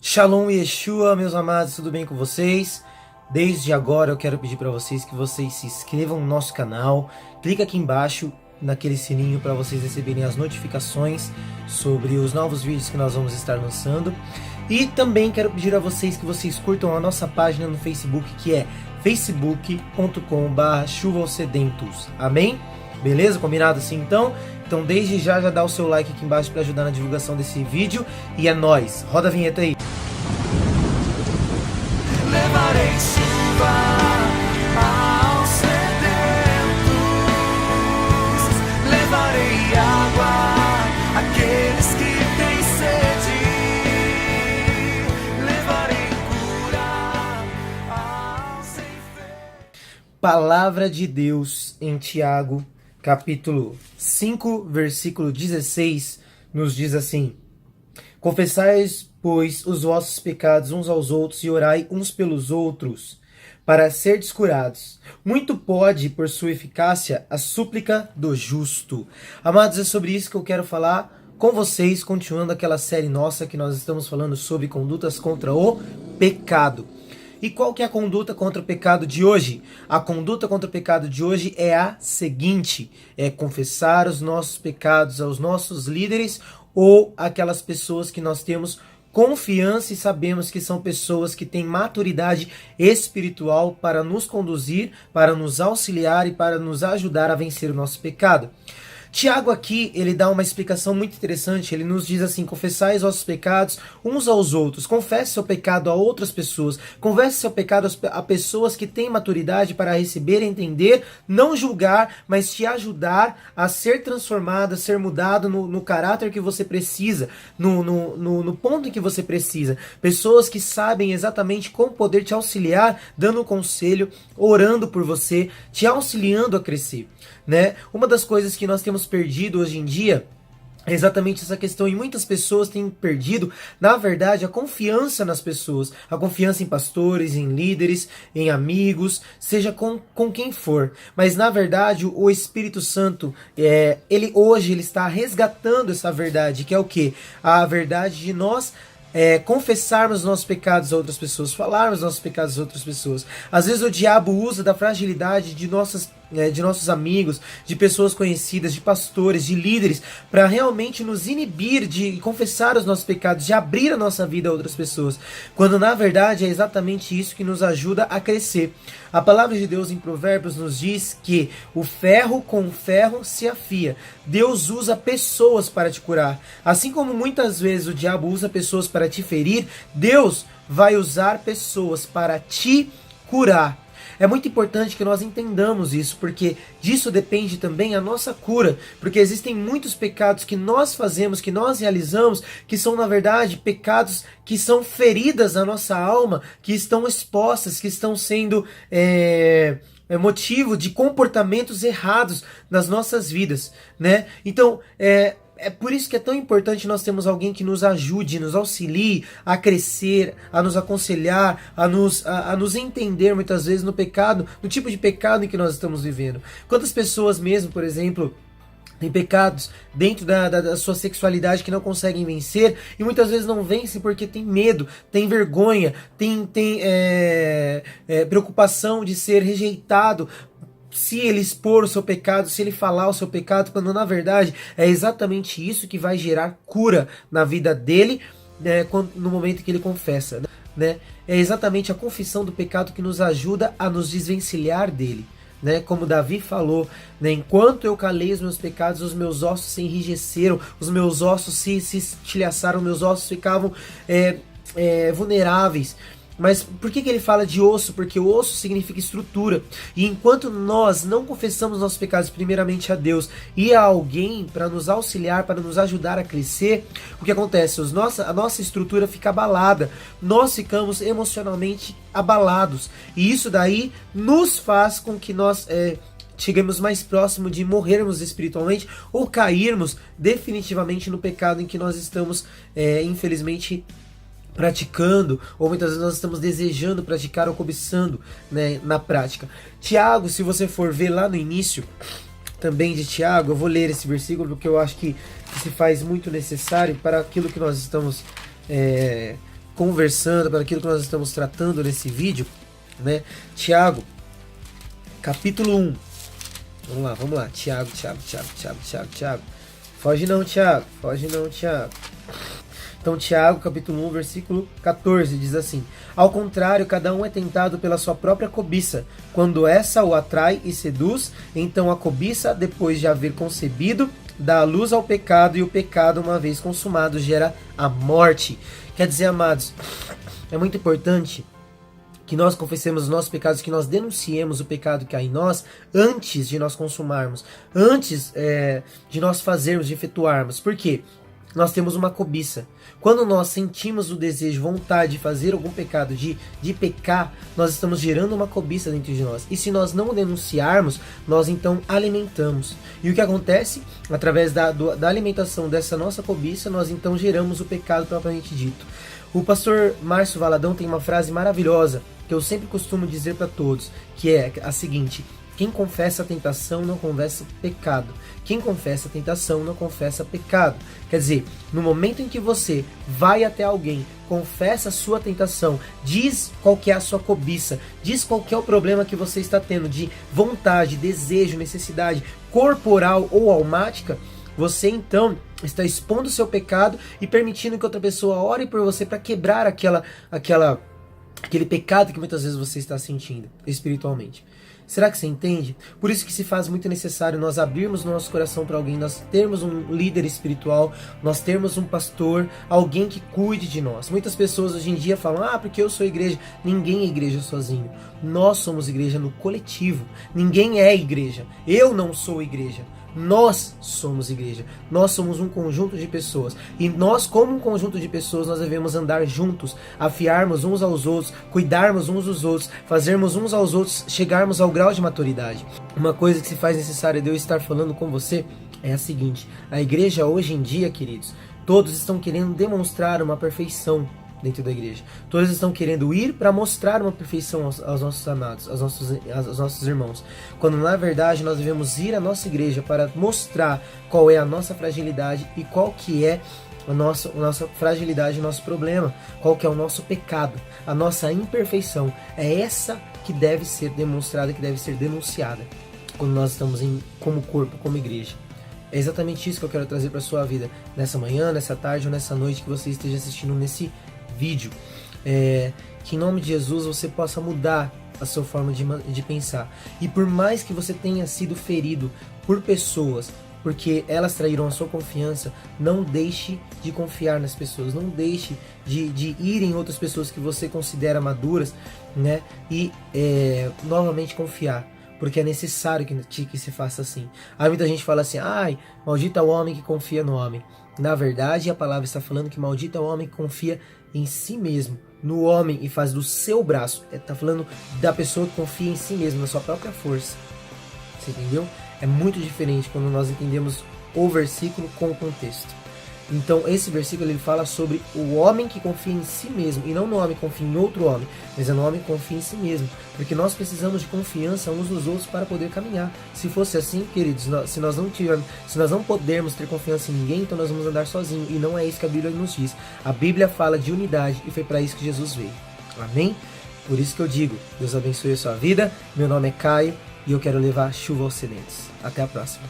Shalom Yeshua, meus amados, tudo bem com vocês? Desde agora eu quero pedir para vocês que vocês se inscrevam no nosso canal, clica aqui embaixo naquele sininho para vocês receberem as notificações sobre os novos vídeos que nós vamos estar lançando. E também quero pedir a vocês que vocês curtam a nossa página no Facebook, que é facebook.com/chuvaossedentos. Amém? Beleza? Combinado assim então? Então desde já dá o seu like aqui embaixo para ajudar na divulgação desse vídeo. E é nóis! Roda a vinheta aí! Levarei chuva aos sedentos, levarei água àqueles que têm sede, levarei cura aos enfermos. Palavra de Deus em Tiago, capítulo 5, versículo 16, nos diz assim: Confessais, pois, os vossos pecados uns aos outros e orai uns pelos outros, para serdes curados. Muito pode, por sua eficácia, a súplica do justo. Amados, é sobre isso que eu quero falar com vocês, continuando aquela série nossa que nós estamos falando sobre condutas contra o pecado. E qual que é a conduta contra o pecado de hoje? A conduta contra o pecado de hoje é a seguinte: é confessar os nossos pecados aos nossos líderes ou aquelas pessoas que nós temos confiança e sabemos que são pessoas que têm maturidade espiritual para nos conduzir, para nos auxiliar e para nos ajudar a vencer o nosso pecado. Tiago aqui, ele dá uma explicação muito interessante. Ele nos diz assim: confessai os vossos pecados uns aos outros, confesse seu pecado a outras pessoas, confesse seu pecado a pessoas que têm maturidade para receber, entender, não julgar, mas te ajudar a ser transformado, a ser mudado no caráter que você precisa, no ponto em que você precisa. Pessoas que sabem exatamente como poder te auxiliar, dando um conselho, orando por você, te auxiliando a crescer, né? Uma das coisas que nós temos perdido hoje em dia é exatamente essa questão, e muitas pessoas têm perdido, na verdade, a confiança nas pessoas, a confiança em pastores, em líderes, em amigos, seja com quem for. Mas na verdade o Espírito Santo, ele hoje está resgatando essa verdade, que é o quê? A verdade de nós confessarmos nossos pecados a outras pessoas, falarmos nossos pecados a outras pessoas. Às vezes o diabo usa da fragilidade de nossos amigos, de pessoas conhecidas, de pastores, de líderes, para realmente nos inibir de confessar os nossos pecados, de abrir a nossa vida a outras pessoas, quando na verdade é exatamente isso que nos ajuda a crescer. A palavra de Deus em Provérbios nos diz que o ferro com ferro se afia. Deus usa pessoas para te curar. Assim como muitas vezes o diabo usa pessoas para te ferir, Deus vai usar pessoas para te curar. É muito importante que nós entendamos isso, porque disso depende também a nossa cura, porque existem muitos pecados que nós fazemos, que nós realizamos, que são na verdade pecados que são feridas na nossa alma, que estão expostas, que estão sendo motivo de comportamentos errados nas nossas vidas, né? Então, é por isso que é tão importante nós termos alguém que nos ajude, nos auxilie a crescer, a nos aconselhar, a nos entender muitas vezes no pecado, no tipo de pecado em que nós estamos vivendo. Quantas pessoas mesmo, por exemplo, tem pecados dentro da sua sexualidade que não conseguem vencer, e muitas vezes não vencem porque tem medo, tem vergonha, tem preocupação de ser rejeitado se ele expor o seu pecado, se ele falar o seu pecado, quando na verdade é exatamente isso que vai gerar cura na vida dele, no momento que ele confessa, né? É exatamente a confissão do pecado que nos ajuda a nos desvencilhar dele, né? Como Davi falou, né? Enquanto eu calei os meus pecados, os meus ossos se enrijeceram, os meus ossos se estilhaçaram, meus ossos ficavam vulneráveis. Mas por que ele fala de osso? Porque o osso significa estrutura. E enquanto nós não confessamos nossos pecados primeiramente a Deus e a alguém para nos auxiliar, para nos ajudar a crescer, o que acontece? A nossa estrutura fica abalada. Nós ficamos emocionalmente abalados. E isso daí nos faz com que nós chegamos mais próximo de morrermos espiritualmente ou cairmos definitivamente no pecado em que nós estamos, infelizmente, praticando, ou muitas vezes nós estamos desejando praticar ou cobiçando, né, na prática. Tiago, se você for ver lá no início também de Tiago, eu vou ler esse versículo porque eu acho que se faz muito necessário para aquilo que nós estamos conversando, por aquilo que nós estamos tratando nesse vídeo, né? Tiago, capítulo 1. Vamos lá. Tiago. Foge não, Tiago. Então, Tiago, capítulo 1, versículo 14, diz assim: ao contrário, cada um é tentado pela sua própria cobiça. Quando essa o atrai e seduz, então a cobiça, depois de haver concebido, dá luz ao pecado, e o pecado, uma vez consumado, gera a morte. Quer dizer, amados, é muito importante que nós confessemos os nossos pecados, que nós denunciemos o pecado que há em nós antes de nós consumarmos, antes de nós fazermos, de efetuarmos. Por quê? Nós temos uma cobiça. Quando nós sentimos o desejo, vontade de fazer algum pecado, de pecar, nós estamos gerando uma cobiça dentro de nós. E se nós não denunciarmos, nós então alimentamos. E o que acontece? Através da alimentação dessa nossa cobiça, nós então geramos o pecado propriamente dito. O pastor Márcio Valadão tem uma frase maravilhosa que eu sempre costumo dizer para todos, que é a seguinte: quem confessa a tentação não confessa pecado. Quem confessa a tentação não confessa pecado. Quer dizer, no momento em que você vai até alguém, confessa a sua tentação, diz qual que é a sua cobiça, diz qual que é o problema que você está tendo de vontade, desejo, necessidade corporal ou almática, você então está expondo o seu pecado e permitindo que outra pessoa ore por você para quebrar aquele pecado que muitas vezes você está sentindo espiritualmente. Será que você entende? Por isso que se faz muito necessário nós abrirmos o nosso coração para alguém, nós termos um líder espiritual, nós termos um pastor, alguém que cuide de nós. Muitas pessoas hoje em dia falam, porque eu sou igreja. Ninguém é igreja sozinho. Nós somos igreja no coletivo. Ninguém é igreja. Eu não sou igreja. Nós somos igreja, nós somos um conjunto de pessoas, e nós, como um conjunto de pessoas, nós devemos andar juntos, afiarmos uns aos outros, cuidarmos uns dos outros, fazermos uns aos outros chegarmos ao grau de maturidade. Uma coisa que se faz necessária de eu estar falando com você é a seguinte: a igreja hoje em dia, queridos, todos estão querendo demonstrar uma perfeição dentro da igreja. Todos estão querendo ir para mostrar uma perfeição aos nossos amados, aos nossos irmãos. Quando na verdade nós devemos ir à nossa igreja para mostrar qual é a nossa fragilidade e qual que é a nossa fragilidade, o nosso problema, qual que é o nosso pecado, a nossa imperfeição. É essa que deve ser demonstrada, que deve ser denunciada quando nós estamos como corpo, como igreja. É exatamente isso que eu quero trazer para a sua vida nessa manhã, nessa tarde ou nessa noite que você esteja assistindo nesse vídeo, que em nome de Jesus você possa mudar a sua forma de pensar. E por mais que você tenha sido ferido por pessoas, porque elas traíram a sua confiança, não deixe de confiar nas pessoas, não deixe de ir em outras pessoas que você considera maduras, né? E novamente confiar, porque é necessário que se faça assim. Aí muita gente fala assim, maldito é o homem que confia no homem. Na verdade, a palavra está falando que maldito é o homem que confia em si mesmo, no homem, e faz do seu braço. Está falando da pessoa que confia em si mesmo, na sua própria força. Você entendeu? É muito diferente quando nós entendemos o versículo com o contexto. Então esse versículo ele fala sobre o homem que confia em si mesmo, e não no homem que confia em outro homem, mas é no homem que confia em si mesmo, porque nós precisamos de confiança uns nos outros para poder caminhar. Se fosse assim, queridos, se nós não pudermos ter confiança em ninguém, então nós vamos andar sozinhos, e não é isso que a Bíblia nos diz. A Bíblia fala de unidade, e foi para isso que Jesus veio. Amém? Por isso que eu digo, Deus abençoe a sua vida. Meu nome é Caio e eu quero levar chuva aos sementes. Até a próxima.